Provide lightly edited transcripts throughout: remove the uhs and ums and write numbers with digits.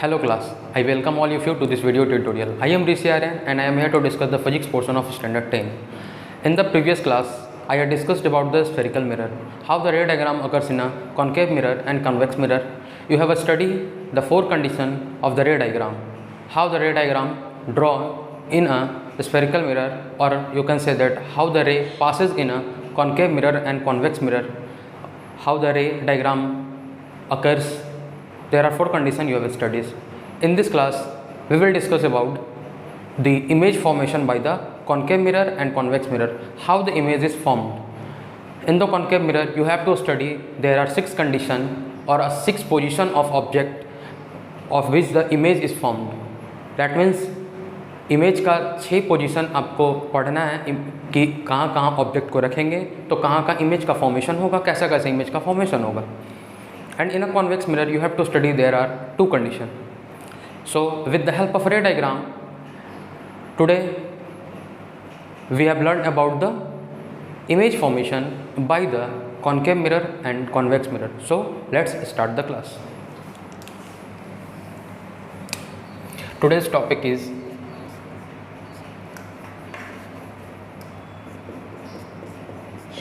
Hello class, I welcome all of you to this video tutorial. I am Rishi Aryan and I am here to discuss the physics portion of standard 10. In the previous class, I had discussed about the spherical mirror, how the ray diagram occurs in a concave mirror and convex mirror. You have studied the four conditions of the ray diagram, how the ray diagram drawn in a spherical mirror, or you can say that how the ray passes in a concave mirror and convex mirror, how the ray diagram occurs. There are four conditions you have studied. In this class, we will discuss about the image formation by the concave mirror and convex mirror, how the image is formed. In the concave mirror, you have to study there are 6 conditions or a 6 position of object of which the image is formed. That means image का 6 position आपको पढ़ना है कि कहाँ कहाँ object को रखेंगे तो कहाँ का इमेज का फॉर्मेशन होगा, कैसा कैसा इमेज का फॉर्मेशन होगा. And in a convex mirror you have to study there are 2 conditions. So with the help of ray diagram, today we have learned about the image formation by the concave mirror and convex mirror. So let's start the class. Today's topic is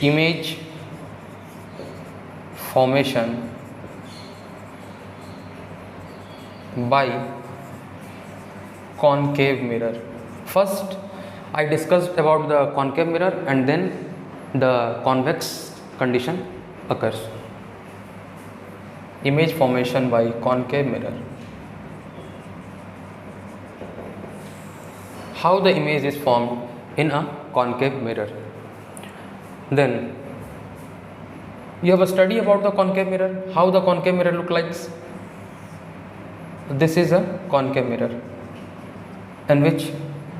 image formation by concave mirror. First I discussed about the concave mirror and then the convex condition occurs. Image formation by concave mirror. How the image is formed in a concave mirror. Then you have a study about the concave mirror, how the concave mirror look like. This is a concave mirror in which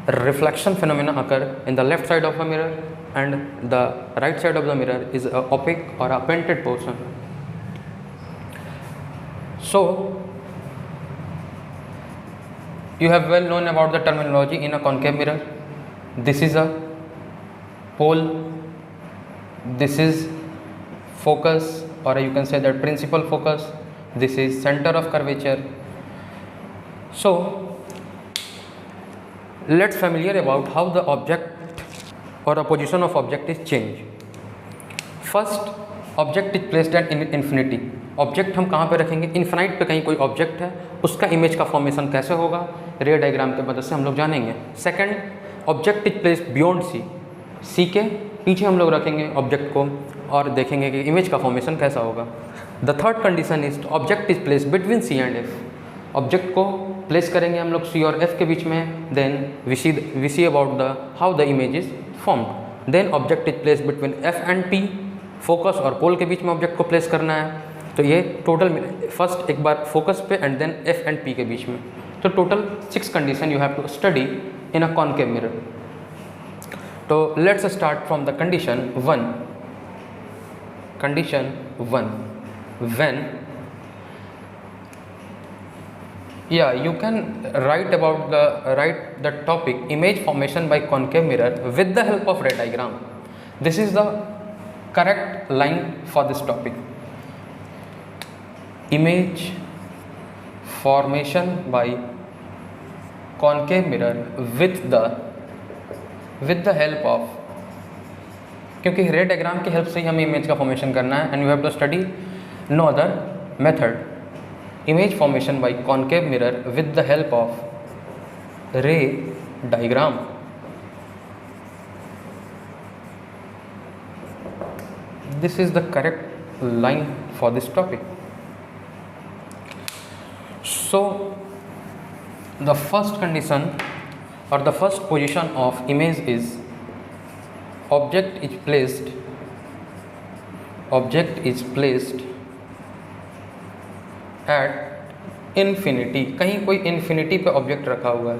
reflection phenomena occur in the left side of a mirror and the right side of the mirror is a opaque or a painted portion. So you have well known about the terminology in a concave mirror. This is a pole, this is focus, or you can say that principal focus, this is center of curvature. So let's familiar about how the object or a position of object is changed. First, object is placed at infinity. Object हम कहाँ पे रखेंगे, infinite पे कहीं कोई object है, उसका image का फॉर्मेशन कैसे होगा, रे डायग्राम के मदद से हम लोग जानेंगे. Second, object is placed beyond C. C के पीछे हम लोग रखेंगे ऑब्जेक्ट को और देखेंगे कि इमेज का फॉर्मेशन कैसा होगा. The third condition is object is placed between C and F. Object को प्लेस करेंगे हम लोग सी और एफ के बीच में. Then we see about the how the image is formed. Then object is place between F and P. Focus और pole के बीच में ऑब्जेक्ट को प्लेस करना है. तो ये टोटल फर्स्ट एक बार फोकस पे and then F and P के बीच में. तो total 6 condition you have to study in a concave mirror. तो let's start from the condition 1. Condition 1, when you can write the topic image formation by concave mirror with the help of ray diagram. This is the correct line for this topic. Image formation by concave mirror with the help of, क्योंकि रे diagram की help से ही हमें image का formation करना है and you have to study no other method. Image formation by concave mirror with the help of ray diagram. This is the correct line for this topic. So the first condition or the first position of image is object is placed at infinity. कहीं कोई infinity पे object रखा हुआ है.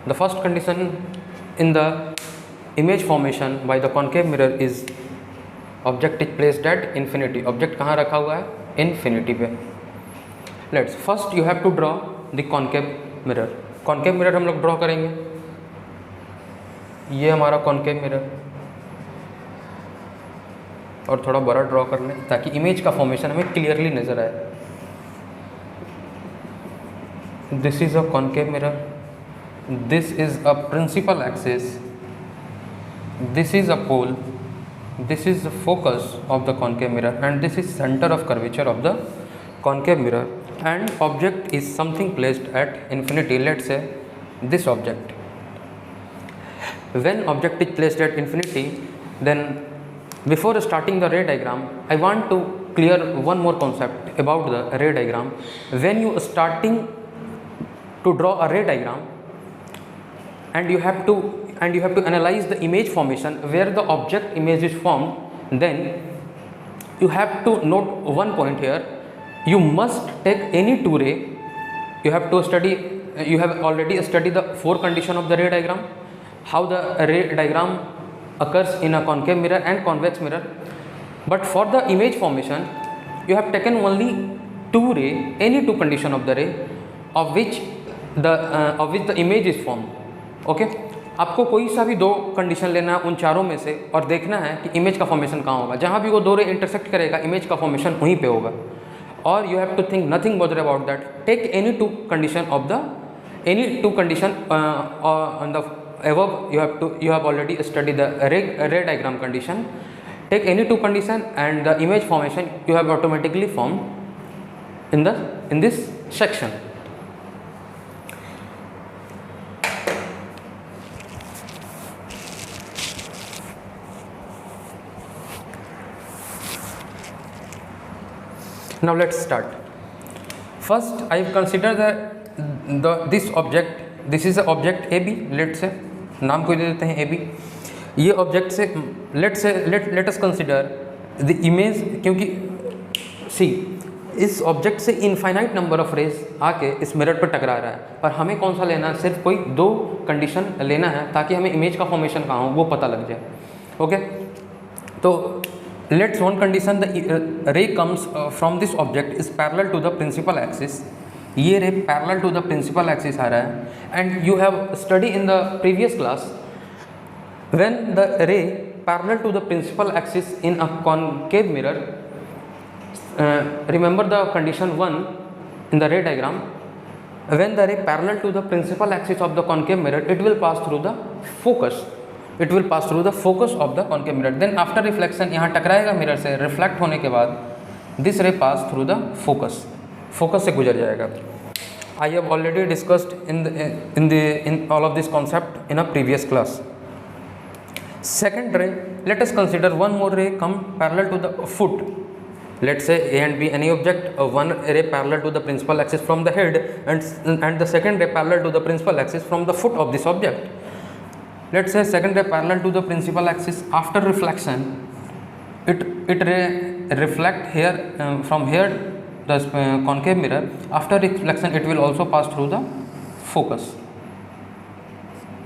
The first condition in the image formation by the concave mirror is object is placed at infinity. Object कहाँ रखा हुआ है, इन्फिनिटी पे. Let's first you have to draw the concave mirror. Concave mirror हम लोग ड्रॉ करेंगे. ये हमारा कॉनकेव मिरर और थोड़ा बड़ा ड्रॉ कर लें ताकि इमेज का फॉर्मेशन हमें क्लियरली नज़र आए. this is a concave mirror, this is a principal axis, this is a pole, this is the focus of the concave mirror, and this is center of curvature of the concave mirror, and object is something placed at infinity, let's say this object. When object is placed at infinity, then before starting the ray diagram, I want to clear one more concept about the ray diagram. When you starting to draw a ray diagram, and you have to analyze the image formation where the object image is formed, then you have to note one point here. You must take any two ray. You have already studied the four condition of the ray diagram, how the ray diagram occurs in a concave mirror and convex mirror. But for the image formation, you have taken only two ray, any two condition of the ray of which the image is formed. Okay आपको कोई सा भी दो condition लेना है उन चारों में से, और देखना है कि इमेज का फॉर्मेशन कहाँ होगा. जहाँ भी वो दो रे इंटरसेक्ट करेगा, इमेज का फॉर्मेशन वहीं पे होगा. और you have to think nothing bother about that. Take any two condition on the above. You have already studied the ray diagram condition. Take any two condition and the image formation you have automatically formed in this section. Now let's start. First I consider this object. This is a object AB. Let's say नाम को दे देते हैं AB. ये object से let us consider the image, क्योंकि see इस object से infinite number of raise आके इस मिरर पर टकरा रहा है, और हमें कौन सा लेना है, सिर्फ कोई दो कंडीशन लेना है ताकि हमें इमेज का फॉर्मेशन कहाँ हो वो पता लग जाए. ओके, तो let's one condition, the ray comes from this object is parallel to the principal axis. ये ray parallel to the principal axis आ रहा है. And you have study in the previous class when the ray parallel to the principal axis in a concave mirror. Remember the condition 1 in the ray diagram. When the ray parallel to the principal axis of the concave mirror, it will pass through the focus. It will pass through the focus of the concave mirror. Then after reflection यहाँ टकराएगा mirror से, reflect होने के बाद this रे पास through the focus. Focus से गुजर जाएगा. I have already discussed in all of this concept in a previous class. Second ray, let us consider one more ray come parallel to the foot. Let's say A and B, any object, one ray parallel to the principal axis from the head, and the second ray parallel to the principal axis from the foot of this object. Let's say second ray parallel to the principal axis. After reflection, it reflect here from here the concave mirror. After reflection, it will also pass through the focus.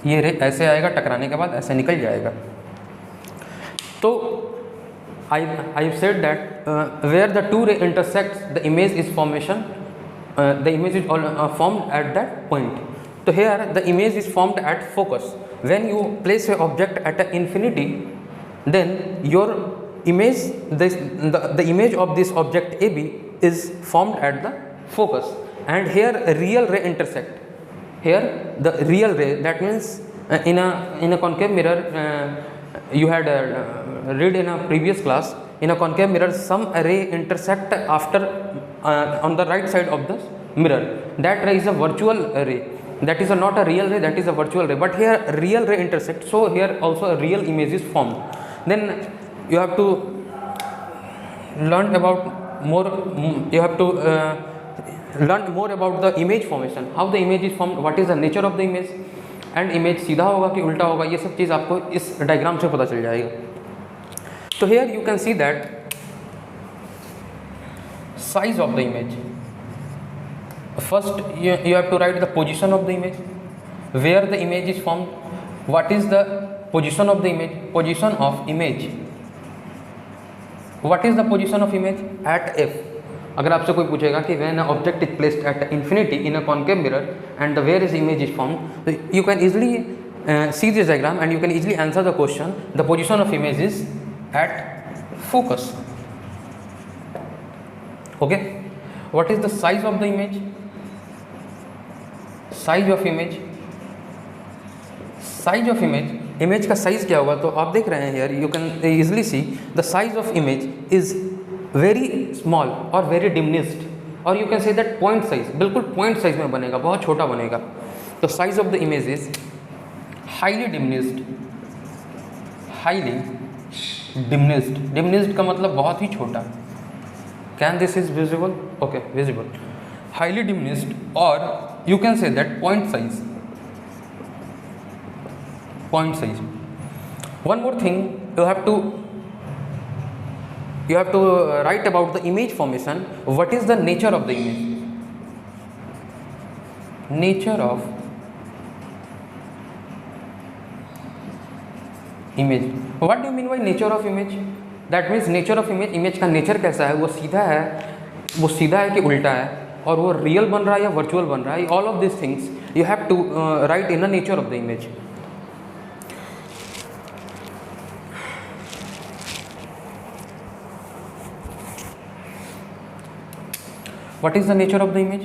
ये रे ऐसे आएगा, टकराने के बाद ऐसे निकल जाएगा. तो I said that where the two ray intersects, the image is formation. The image is formed at that point. So here the image is formed at focus. When you place an object at an infinity, then your image, the image of this object AB is formed at the focus, and here a real ray intersect. Here the real ray, that means in a concave mirror, you had read in a previous class, in a concave mirror some ray intersect after on the right side of the mirror. That ray is a virtual ray. That is not a real ray, that is a virtual ray. But here real ray intersect, so here also a real image is formed. Then you have to learn about more. You have to learn more about the image formation, how the image is formed, what is the nature of the image, and image सीधा होगा कि उल्टा होगा, ये सब चीज़ आपको इस diagram से पता चल जाएगा. So here you can see that size of the image. First you have to write the position of the image, where the image is formed, what is the position of the image, position of image. What is the position of image at F? अगर आपसे कोई पूछेगा कि when an object is placed at infinity in a concave mirror and the where is image is formed, so you can easily see this diagram and you can easily answer the question. The position of image is at focus. Okay. What is the size of the image? Size of image, size of image, image का size क्या होगा, तो आप देख रहे हैं here you can easily see the size of image is very small और very diminished, और you can say that point size, बिल्कुल पॉइंट साइज में बनेगा, बहुत छोटा बनेगा। तो size of the image is highly diminished, highly diminished, diminished का मतलब बहुत ही छोटा। Can this is visible, okay visible, highly diminished, और you can say that point size, point size. One more thing, you have to write about the image formation. What is the nature of the image? Nature of image. What do you mean by nature of image? That means nature of image, image का nature कैसा है, वो सीधा है, वो सीधा है कि उल्टा है, और वो रियल बन रहा है या वर्चुअल बन रहा है, all of these things you have to write in the nature of the image. What is the nature of the image?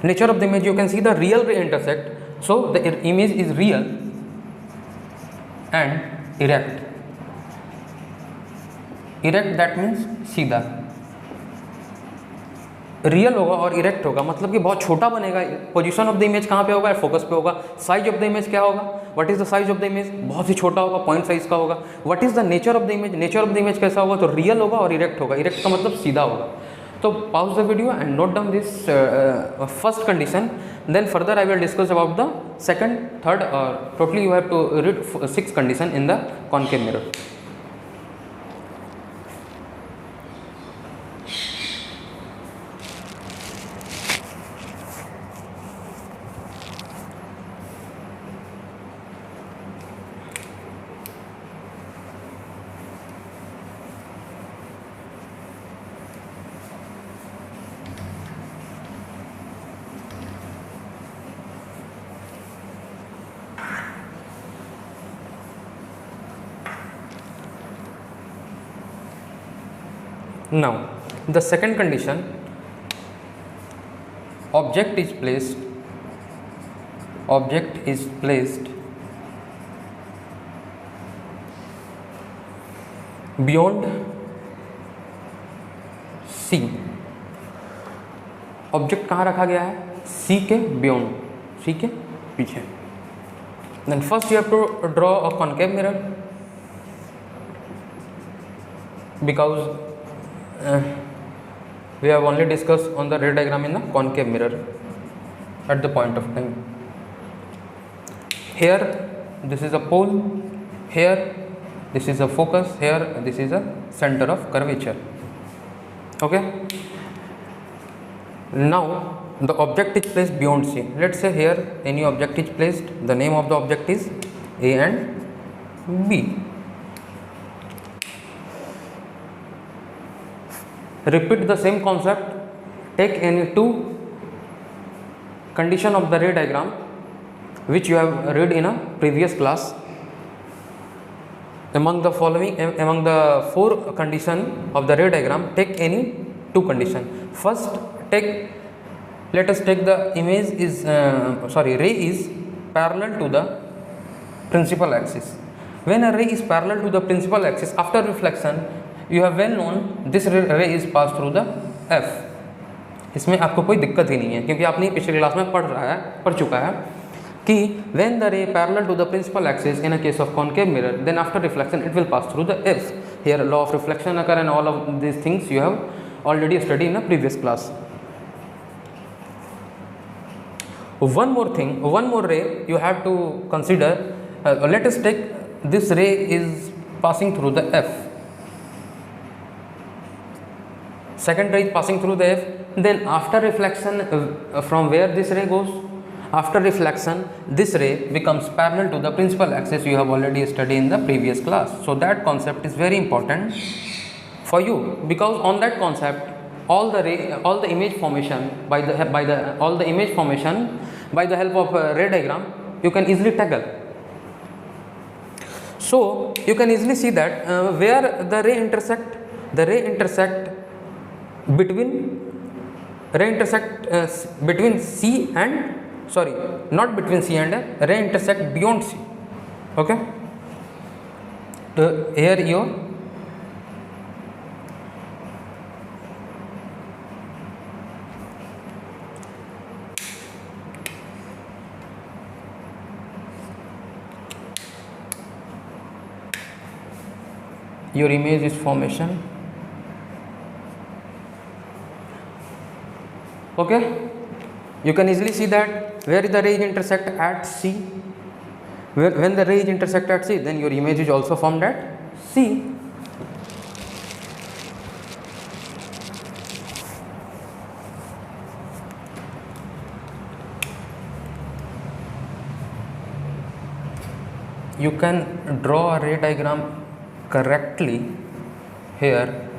Nature of the image, you can see the real ray intersect, so the image is real and erect. Erect that means सीधा, real होगा और erect होगा, मतलब कि बहुत छोटा बनेगा। Position of the image कहाँ पे होगा, फोकस पे होगा। साइज ऑफ द इमेज क्या होगा, what is the size of the image, बहुत ही छोटा होगा, पॉइंट साइज का होगा। What is the nature of the image, nature of the image कैसा होगा, तो रियल होगा और इरेक्ट होगा, इरेक्ट का मतलब सीधा होगा। So pause the video and note down this first condition, then further I will discuss about the second, third, or totally you have to read 6 condition in the concave mirror. Now the second condition, object is placed beyond C। Object कहाँ रखा गया है, C के beyond, C के पीछे। Then first you have to draw a concave mirror, because we have only discussed on the ray diagram in the concave mirror at the point of time. Here this is a pole, here this is a focus, here this is a center of curvature. Okay, now the object is placed beyond C. Let's say here any object is placed, the name of the object is A and B. Repeat the same concept, take any 2 condition of the ray diagram which you have read in a previous class. Among the 4 condition of the ray diagram, take any 2 condition. First let us take the image is ray is parallel to the principal axis. When a ray is parallel to the principal axis, after reflection, you have well known this ray is passed through the F. इसमें आपको कोई दिक्कत ही नहीं है, क्योंकि आपने पिछले class में पढ़ चुका है कि when the ray parallel to the principal axis in a case of concave mirror, then after reflection it will pass through the F. Here law of reflection occur and all of these things you have already studied in a previous class. One more thing, one more ray you have to consider. Let us take this ray is passing through the F. Second ray is passing through the F. Then after reflection, from where this ray goes, after reflection this ray becomes parallel to the principal axis. You have already studied in the previous class. So that concept is very important for you, because on that concept all the image formation by the help of ray diagram you can easily tackle. So you can easily see that where the ray intersect between C and sorry, not between C and F, ray intersect beyond C. Okay, so here your image is formation. Okay, you can easily see that where the rays intersect at C. When the rays intersect at C, then your image is also formed at C. You can draw a ray diagram correctly here,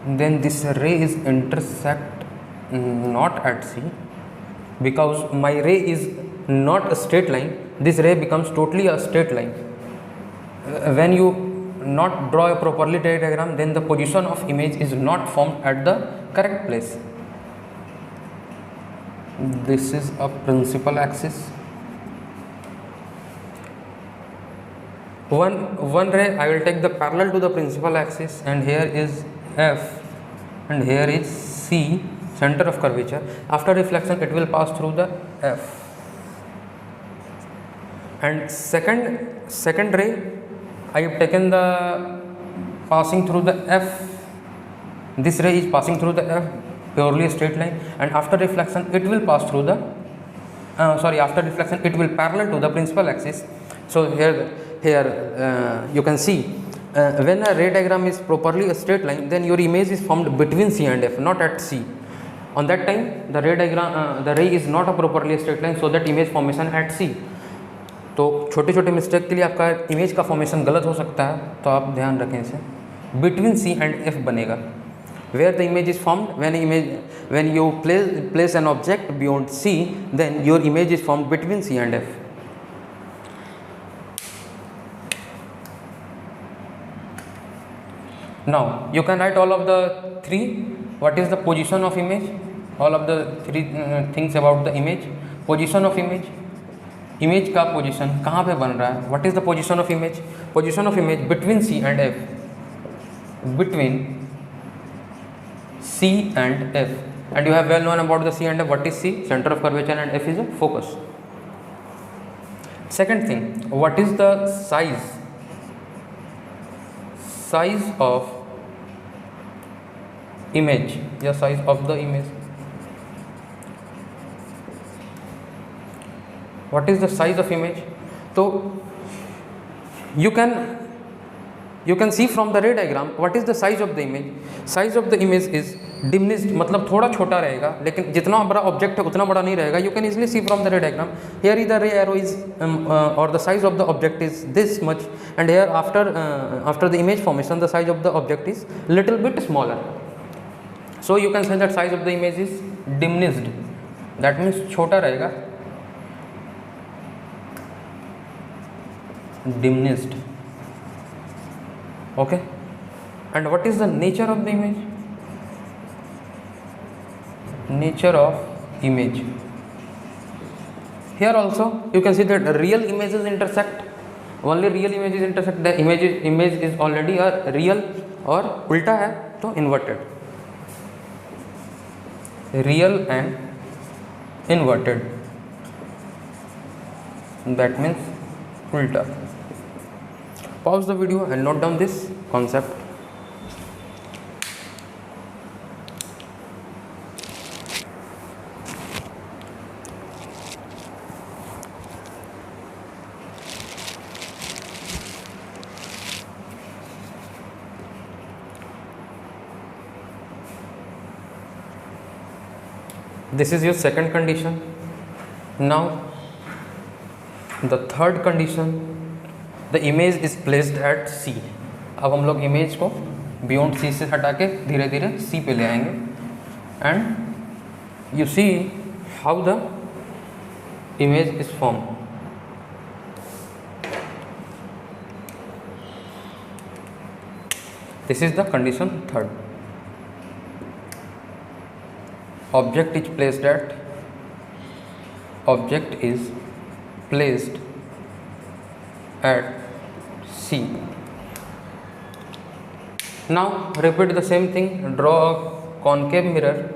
then this ray is intersect not at C, because my ray is not a straight line. This ray becomes totally a straight line. When you not draw a properly ray diagram, then the position of image is not formed at the correct place. This is a principal axis. One ray I will take the parallel to the principal axis, and here is F and here is C, center of curvature. After reflection it will pass through the F, and second ray I have taken the passing through the F. This ray is passing through the F, purely a straight line, and after reflection it will pass through the after reflection it will parallel to the principal axis. So here you can see when a ray diagram is properly a straight line, then your image is formed between C and F, not at C. On that time the ray is not a properly straight line, so that image formation at C. तो छोटे छोटे mistake के लिए आपका image का formation गलत हो सकता है, तो आप ध्यान रखें इसे. बिटवीन C एंड F बनेगा. Where the image is formed, when you place an object beyond C, then your image is formed between C and F. Now you can write all of the three. What is the position of image? All of the three things about the image. Position of image. Image का position कहाँ पे बन रहा है? What is the position of image? Position of image between C and F, between C and F, and you have well known about the C and F. What is C? Centre of curvature, and F is a focus. Second thing, what is the size of image या size of the image? What is the size of image? So you can see from the ray diagram what is the size of the image. Size of the image is diminished, मतलब थोड़ा छोटा रहेगा, लेकिन जितना बड़ा object है उतना बड़ा नहीं रहेगा. You can easily see from the ray diagram. Here is the ray arrow is or the size of the object is this much, and here after the image formation the size of the object is little bit smaller. So you can say that size of the image is diminished. That means छोटा रहेगा. Diminished. Okay, and what is the nature of the image? Nature of image. Here also you can see that real images intersect. Only real images intersect. The image is already a real, और उल्टा है तो inverted. Real and inverted. That means उल्टा. Pause the video and note down this concept. This is your second condition. Now the third condition, the image is placed at C. अब हम लोग image को beyond C से हटा के धीरे धीरे C पे ले आएंगे, and you see how the image is form. This is the condition third. Object is placed eight object is placed at C. Now repeat the same thing. Draw a concave mirror.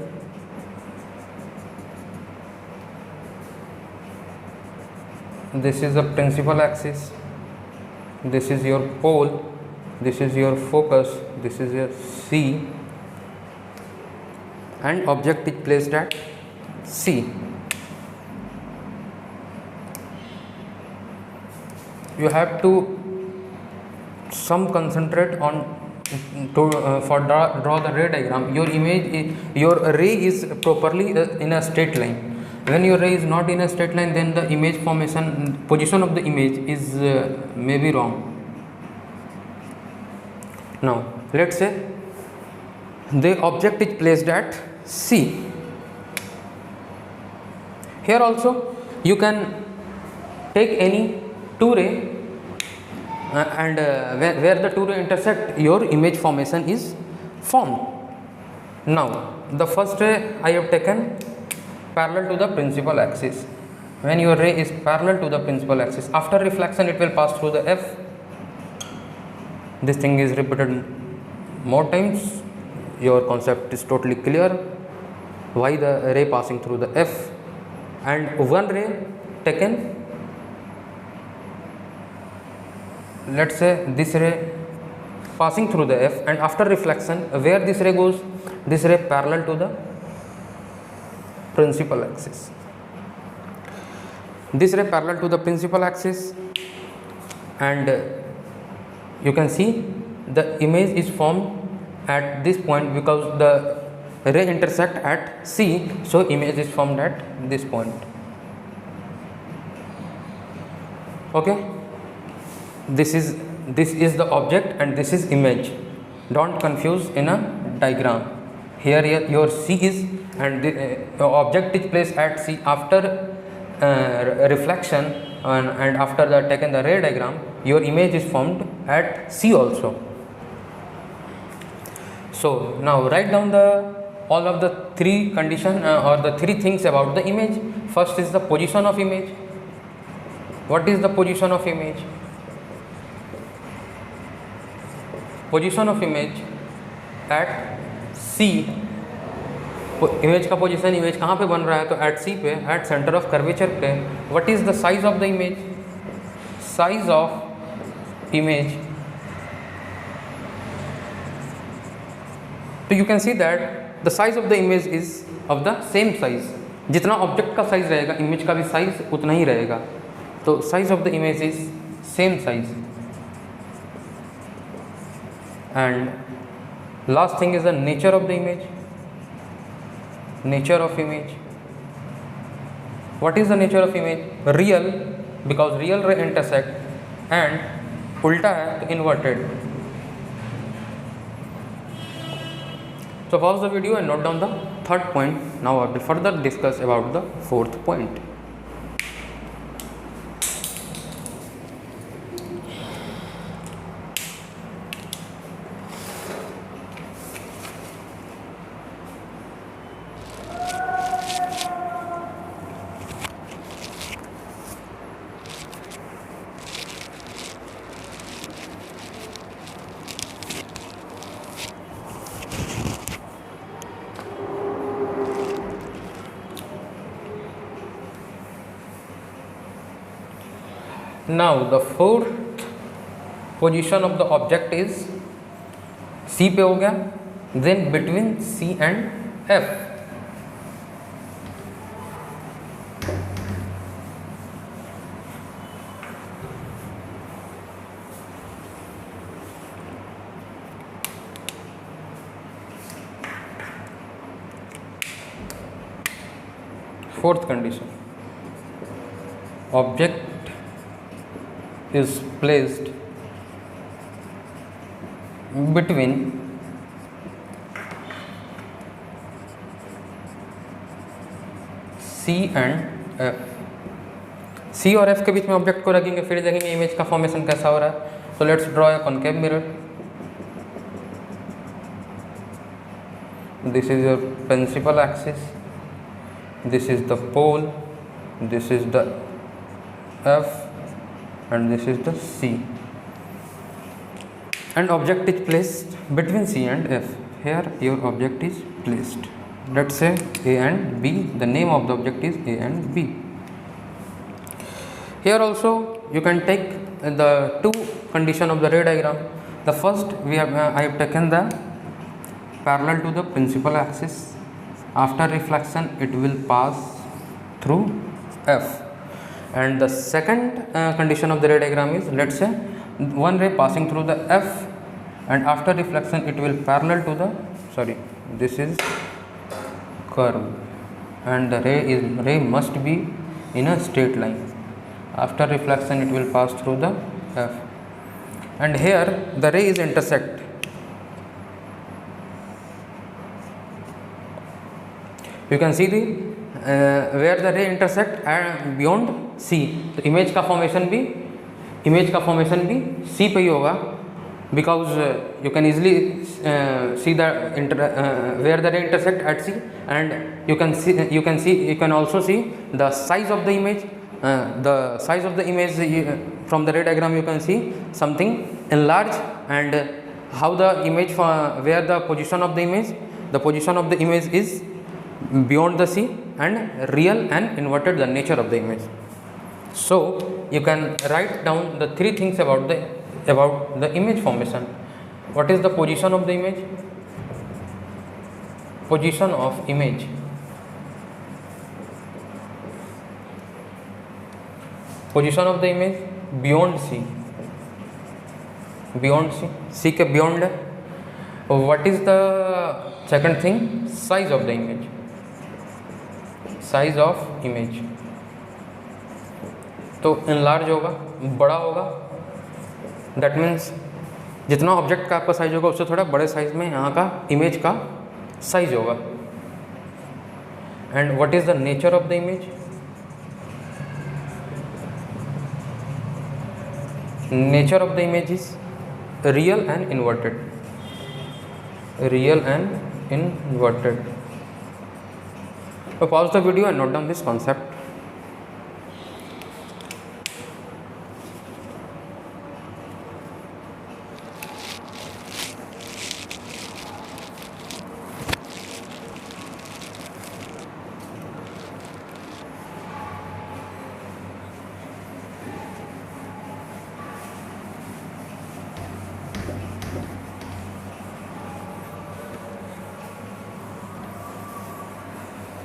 This is the principal axis, this is your pole, this is your focus, this is your C, and object is placed at C. You have to some concentrate on for draw the ray diagram. Your image, your ray is properly in a straight line. When your ray is not in a straight line, then the image formation, position of the image is maybe wrong. Now let's say the object is placed at C. Here also you can take any two ray and where the two ray intersect, your image formation is formed. Now the first ray I have taken parallel to the principal axis. When your ray is parallel to the principal axis, after reflection it will pass through the F. This thing is repeated more times. Your concept is totally clear. Why the ray passing through the F, and one ray taken, let's say this ray passing through the F, and after reflection where this ray goes, this ray parallel to the principal axis. This ray parallel to the principal axis, and you can see the image is formed at this point because the ray intersect at C, so image is formed at this point. Okay, this is the object and this is image. Don't confuse in a diagram. Here your C is, and the object is placed at C. After reflection and after the taken the ray diagram, your image is formed at C also. So now write down all of the three condition or the three things about the image. First is the position of image. What is the position of image? Position of image at C. Image का position, image कहाँ पे बन रहा है, तो at C पे, at centre of curvature पे. What is the size of the image? Size of image, तो you can see that the size of the image is of the same size. जितना ऑब्जेक्ट का size रहेगा, image का भी size उतना ही रहेगा. तो size of the image is same size. And last thing is the nature of the image. Nature of image. What is the nature of image? Real, because real ray intersect, and ulta है तो inverted. So pause the video and note down the third point. Now I will further discuss about the fourth point. Now the fourth position of the object is C पे हो गया, then between C and F. Fourth condition, object is placed between C and F. C और F के बीच में object को रखेंगे, फिर देखेंगे इमेज का फॉर्मेशन कैसा हो रहा है. तो let's draw a concave mirror. This is your principal axis, this is the pole, this is the F, and this is the C, and object is placed between C and F. Here your object is placed, let's say A and B. The name of the object is A and B. Here also you can take the two condition of the ray diagram. The first I have taken the parallel to the principal axis. After reflection it will pass through F. And the second condition of the ray diagram is, let's say one ray passing through the F, and after reflection it will parallel to the this is curve, and the ray must be in a straight line. After reflection it will pass through the F, and here the ray is intersect. You can see the where the ray intersect and beyond C. तो image का formation भी C पे ही होगा, because you can easily see the where the ray intersect at C, and you can also see the size of the image. The size of the image from the ray diagram you can see something enlarged, and how the image where the position of the image is beyond the C, and real and inverted, the nature of the image. So you can write down the three things about the image formation. What is the position of the image? Position of image. Position of the image beyond C. C के beyond है. What is the second thing? Size of the image. Size of image. तो enlarge होगा, बड़ा होगा. That means जितना object का आपका size होगा उससे थोड़ा बड़े साइज में यहाँ का इमेज का साइज होगा. And what is the nature of the image? Nature of the image is real and inverted. So pause the video and note down this concept.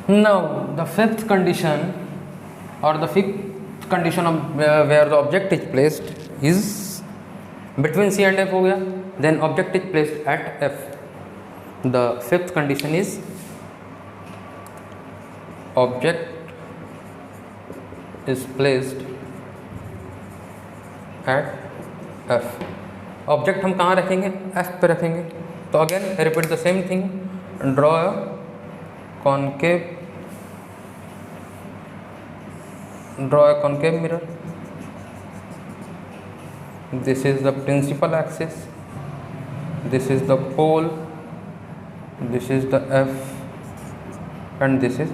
Now the fifth condition, or the fifth condition of where the object is placed is between C and F हो गया. Then object is placed at F. The fifth condition is object is placed at F. Object हम कहाँ रखेंगे? F पे रखेंगे. तो again repeat the same thing. Draw a concave mirror. This is the principal axis, this is the pole, this is the F, and this is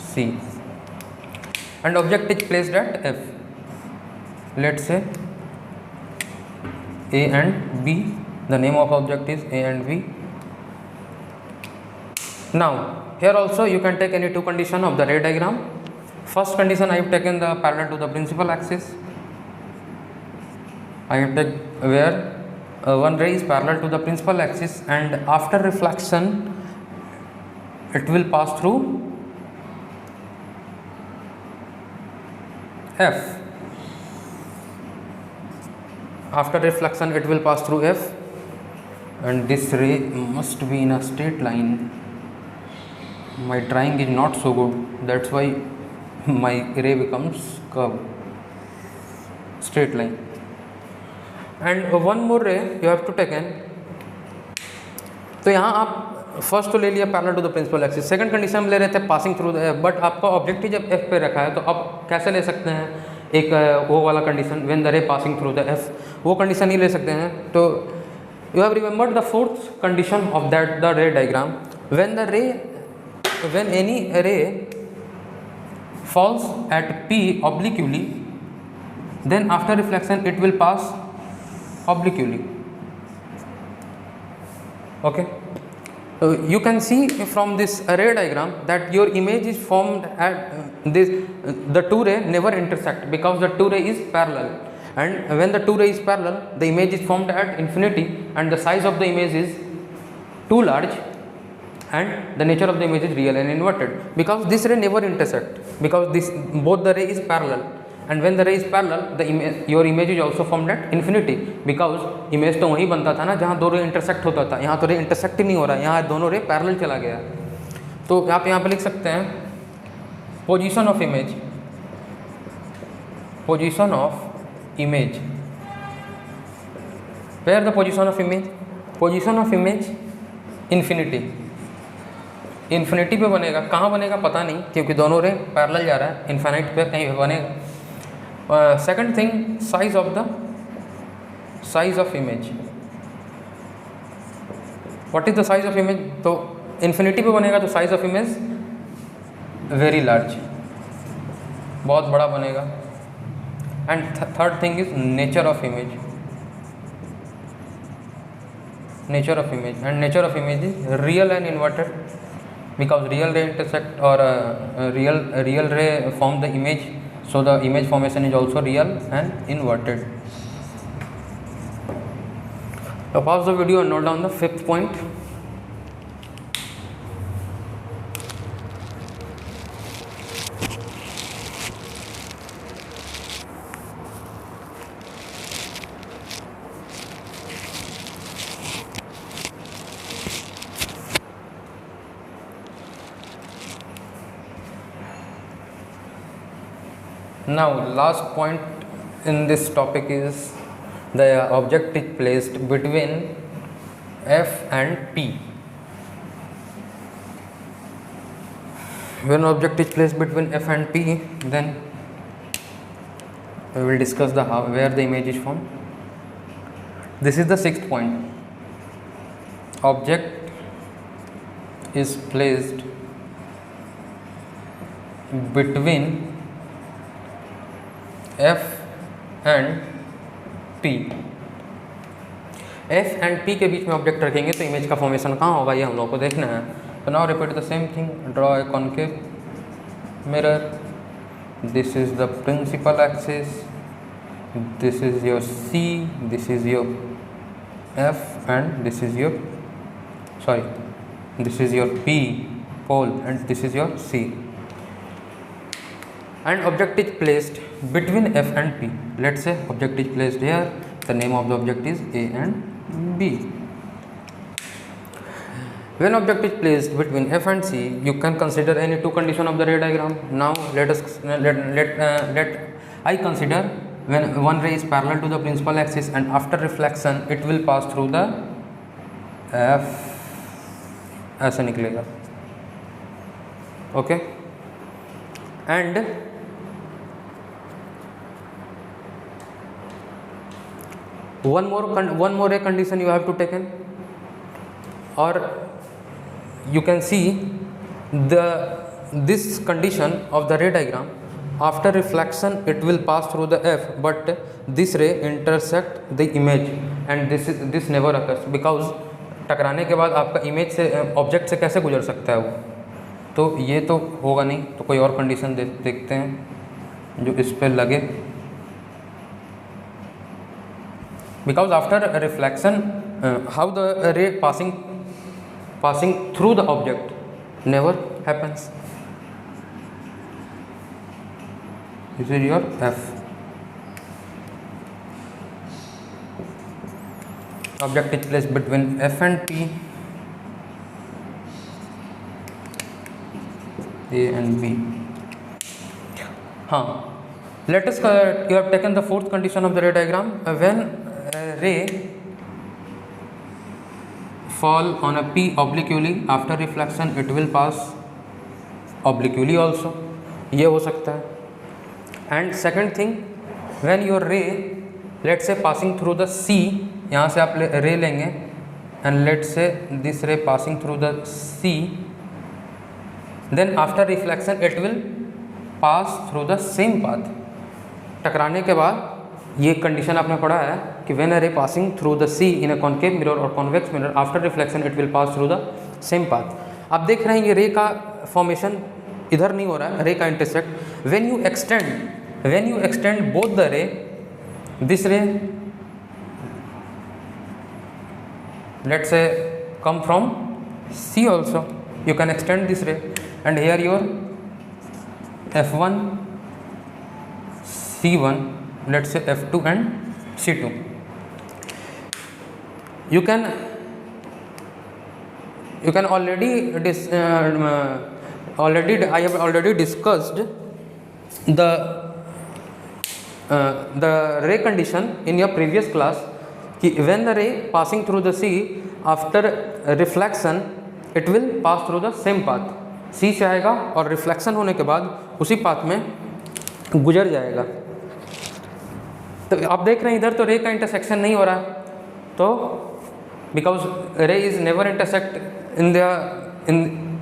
C, and object is placed at F. Let's say A and B. The name of object is A and B. Now here also you can take any two condition of the ray diagram. First condition, I have taken the parallel to the principal axis. I have taken where one ray is parallel to the principal axis, and after reflection it will pass through F. After reflection it will pass through F, and this ray must be in a straight line. My drawing is not so good, that's why my ray becomes curved, straight line. And one more ray you have to take in. तो यहाँ आप first तो ले लिया parallel to the principal axis. Second condition हम ले रहे थे passing through the F, but आपका ऑब्जेक्टिव जब एफ पे रखा है तो अब कैसे ले सकते हैं? एक वो वाला कंडीशन व्हेन द रे पासिंग थ्रू द एफ, वो कंडीशन नहीं ले सकते हैं. तो you have remembered the fourth condition of that the ray diagram. When any रे falls at P obliquely, then after reflection it will pass obliquely. Okay, you can see from this ray diagram that your image is formed at the two ray never intersect because the two ray is parallel, and when the two ray is parallel the image is formed at infinity and the size of the image is too large and the nature of the image is real and inverted because this ray never intersect because this both the ray is parallel, and when the ray is parallel the your image is also formed at infinity because image तो वहीं बनता था ना जहाँ दो रे intersect होता था, यहाँ तो रे इंटरसेक्ट ही नहीं हो रहा है, यहाँ दोनों रे पैरेलल चला गया। तो आप यहाँ पे लिख सकते हैं position of image, position of image, where the position of image, position of image infinity, infinity पे बनेगा, कहाँ बनेगा पता नहीं क्योंकि दोनों रे पैरेलल जा रहा है, इन्फिनिट पे कहीं पे बनेगा। Second thing size of the size of image, what is the size of image, तो इन्फिनिटी पे बनेगा तो size of image very large, बहुत बड़ा बनेगा। And third thing is nature of image, nature of image, and nature of image is real and inverted because real ray intersect or real ray form the image, so the image formation is also real and inverted. Now pause the video and note down the fifth point. Now last point in this topic is the object is placed between F and P. When object is placed between F and P, then we will discuss the where the image is formed. This is the sixth point. Object is placed between F and P. F and P के बीच में object रखेंगे तो image का formation कहाँ होगा ये हम लोगों को देखना है। तो now repeat the same thing, draw a concave mirror, this is the principal axis, this is your C, this is your F and this is your this is your P pole and this is your C, and object is placed between F and P. Let's say object is placed here, the name of the object is A and B. When object is placed between F and C, you can consider any two condition of the ray diagram. Now let I consider when one ray is parallel to the principal axis and after reflection it will pass through the F, ऐसे निकलेगा, okay, and one more ray condition you have to take in, or you can see this condition of the ray diagram, after reflection it will pass through the F but this ray intersect the image and this never occurs because टकराने के बाद आपका image से object से कैसे गुजर सकता है वो, तो ये तो होगा नहीं। तो कोई और कंडीशन देखते हैं जो इस पे लगे, because after reflection how the ray passing through the object never happens. This is your F. Object is placed between F and P, A and B. Let us you have taken the fourth condition of the ray diagram. When ray fall on a P obliquely, after reflection it will pass obliquely also, ये हो सकता है। And second thing, when your ray let's say passing through the C, यहाँ से आप रे लेंगे and let's say this ray passing through the C, then after reflection it will pass through the same path. टकराने के बाद ये condition आपने पढ़ा है कि when a ray passing through the C in a concave mirror और convex mirror after reflection it will pass through the same path. आप देख रहे हैं ये रे का फॉर्मेशन इधर नहीं हो रहा है, रे का intersect. When you extend both the रे, दिस रे let's say come from C also, you can extend this ray, and here your F1 C1, let's say F2 and C2. You can already I have already discussed the ray condition in your previous class कि when the ray passing through the C after reflection it will pass through the same path, C से आएगा और reflection होने के बाद उसी path में गुजर जाएगा। तो आप देख रहे हैं इधर तो रे का इंटरसेक्शन नहीं हो रहा, तो बिकॉज रे is never intersect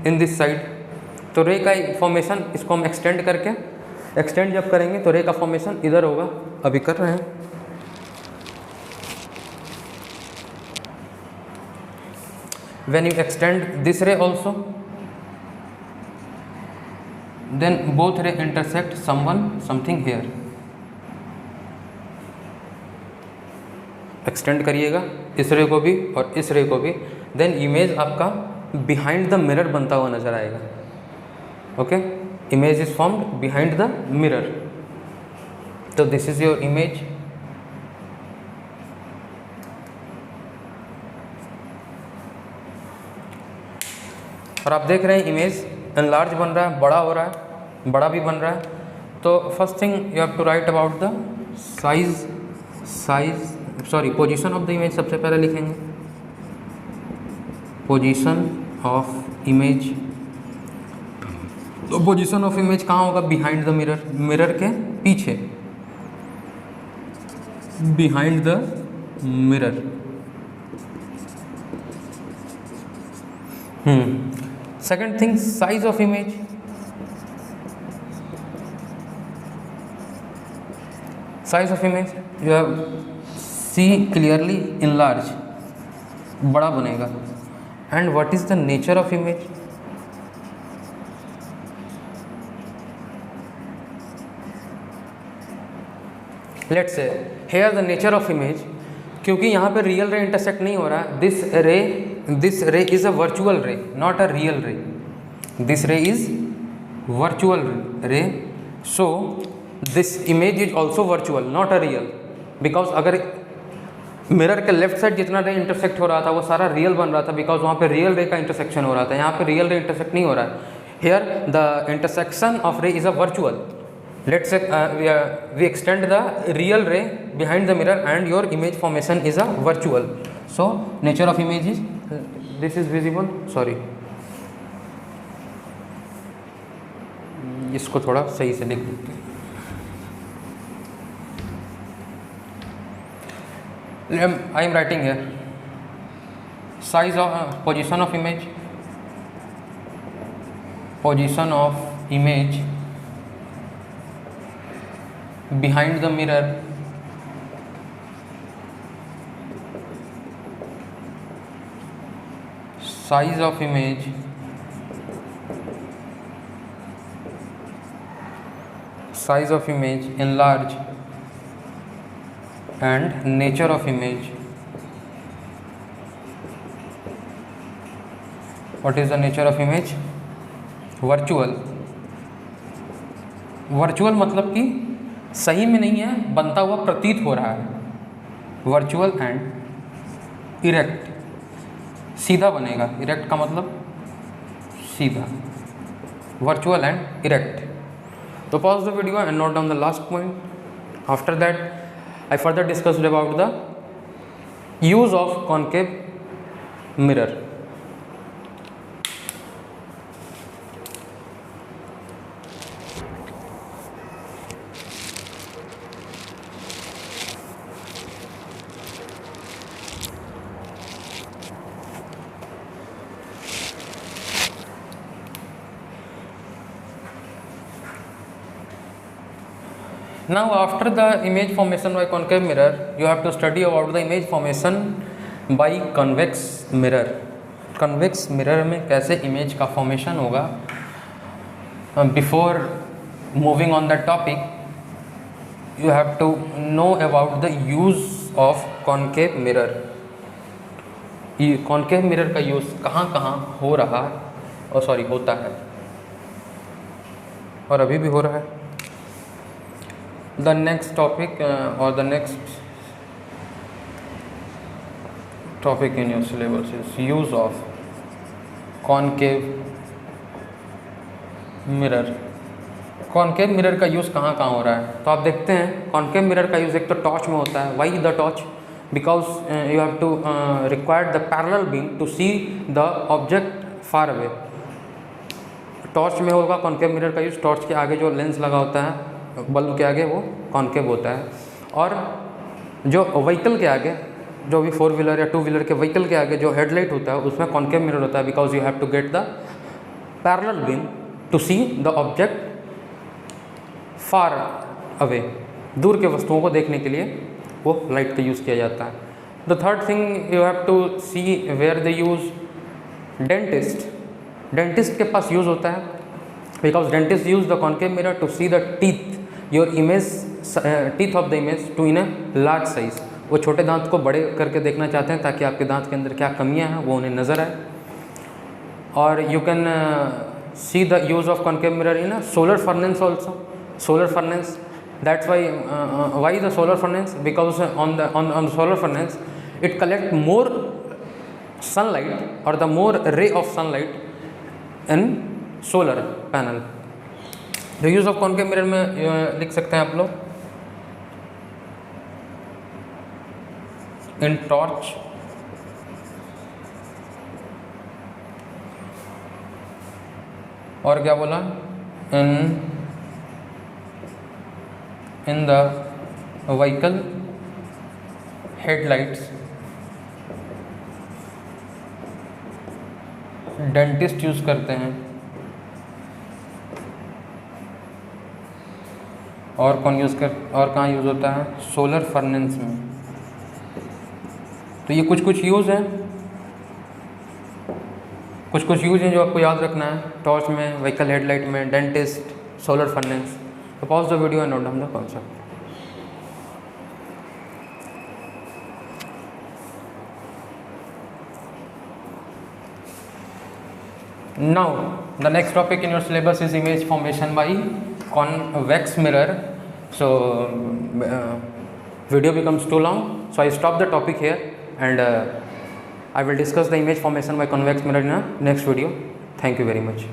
in this side, तो रे का फॉर्मेशन इसको हम एक्सटेंड जब करेंगे तो रे का फॉर्मेशन इधर होगा। अभी कर रहे हैं। When you extend this ray also, then both ray intersect something here. Extend करिएगा इस रे को भी और इस रे को भी, देन इमेज आपका बिहाइंड द मिरर बनता हुआ नजर आएगा। Okay, image is formed behind the mirror. तो दिस इज योर इमेज। और आप देख रहे हैं इमेज एनलार्ज बन रहा है, बड़ा हो रहा है, बड़ा भी बन रहा है। तो first thing you have to write about the position of the image. सबसे पहले लिखेंगे पोजीशन ऑफ इमेज। तो पोजीशन ऑफ इमेज कहाँ होगा? बिहाइंड द मिरर, मिरर के पीछे, behind the mirror. Second thing, size of image. Size of image you have see clearly enlarge, बड़ा बनेगा। And what is the nature of image? Let's say here the nature of image, क्योंकि यहाँ पे real रे intersect नहीं हो रहा है, this ray is a virtual ray, not a real ray. This ray is virtual ray, so this image is also virtual, not a real. Because अगर mirror के लेफ्ट साइड जितना रे इंटरसेक्ट हो रहा था वो सारा रियल बन रहा था, बिकॉज वहाँ पे रियल रे का इंटरसेक्शन हो रहा था। यहाँ पे रियल रे इंटरसेक्ट नहीं हो रहा है। Here the intersection of ray is a virtual. Let's say we extend the real ray behind the mirror and your image formation is a virtual. So nature of image is this is visible. Sorry, इसको थोड़ा सही से लिख देते हैं। I am writing here size of position of image, position of image behind the mirror, size of image, size of image, enlarge, and nature of image. What is the nature of image? Virtual. Virtual मतलब कि सही में नहीं है, बनता हुआ प्रतीत हो रहा है। वर्चुअल एंड इरेक्ट, सीधा बनेगा। इरेक्ट का मतलब सीधा। Virtual and erect. तो pause the video and note down the last point. After that I further discussed about the use of concave mirror. Now after the image formation by concave mirror, you have to study about the image formation by convex mirror. Convex mirror में कैसे image का formation होगा. Before moving on that topic, you have to know about the use of concave mirror. Concave mirror का use कहाँ कहाँ हो रहा है, होता है और अभी भी हो रहा है. द नेक्स्ट टॉपिक और the next topic in your syllabus is use of concave mirror. Concave mirror का यूज़ कहाँ कहाँ हो रहा है, तो आप देखते हैं कॉन्केव मिरर का यूज़ एक तो टॉर्च में होता है. Why the torch? because you have to require the parallel beam to see the object far away. Torch में होगा कॉन्केव मिरर का यूज़. टॉर्च के आगे जो लेंस लगा होता है बल्ब के आगे वो कॉन्केव होता है. और जो व्हीकल के आगे, जो भी 4 व्हीलर या 2 व्हीलर के व्हीकल के आगे जो हेडलाइट होता है उसमें कॉन्केव मिरर होता है. Because you have to get the parallel beam to see the object far away. दूर के वस्तुओं को देखने के लिए वो लाइट का यूज़ किया जाता है. The third thing you have to see where the use dentist. Dentist के पास यूज़ होता है because dentist use the concave mirror to see the teeth your image teeth of the image to in a large size. वो छोटे दांत को बड़े करके देखना चाहते हैं ताकि आपके दांत के अंदर क्या कमियां हैं वो उन्हें नज़र आए. और you can see the use of concave mirror in a solar furnace also. Solar furnace, that's why the solar furnace, because on the solar furnace it collect more sunlight or the more ray of sunlight in solar panel. the use of concave mirror में लिख सकते हैं आप लोग in torch, और क्या बोला, in the vehicle headlights. Dentist use करते हैं. और कौन यूज़ कर और कहाँ यूज़ होता है? सोलर फर्नेस में. तो ये कुछ यूज़ हैं, कुछ यूज़ हैं जो आपको याद रखना है. टॉर्च में, व्हीकल हेडलाइट में, dentist, solar furnace. So pause the video and note down the concept. Now the next topic in your syllabus is image formation by convex mirror. So video becomes too long, so I stop the topic here and I will discuss the image formation by convex mirror in a next video. Thank you very much.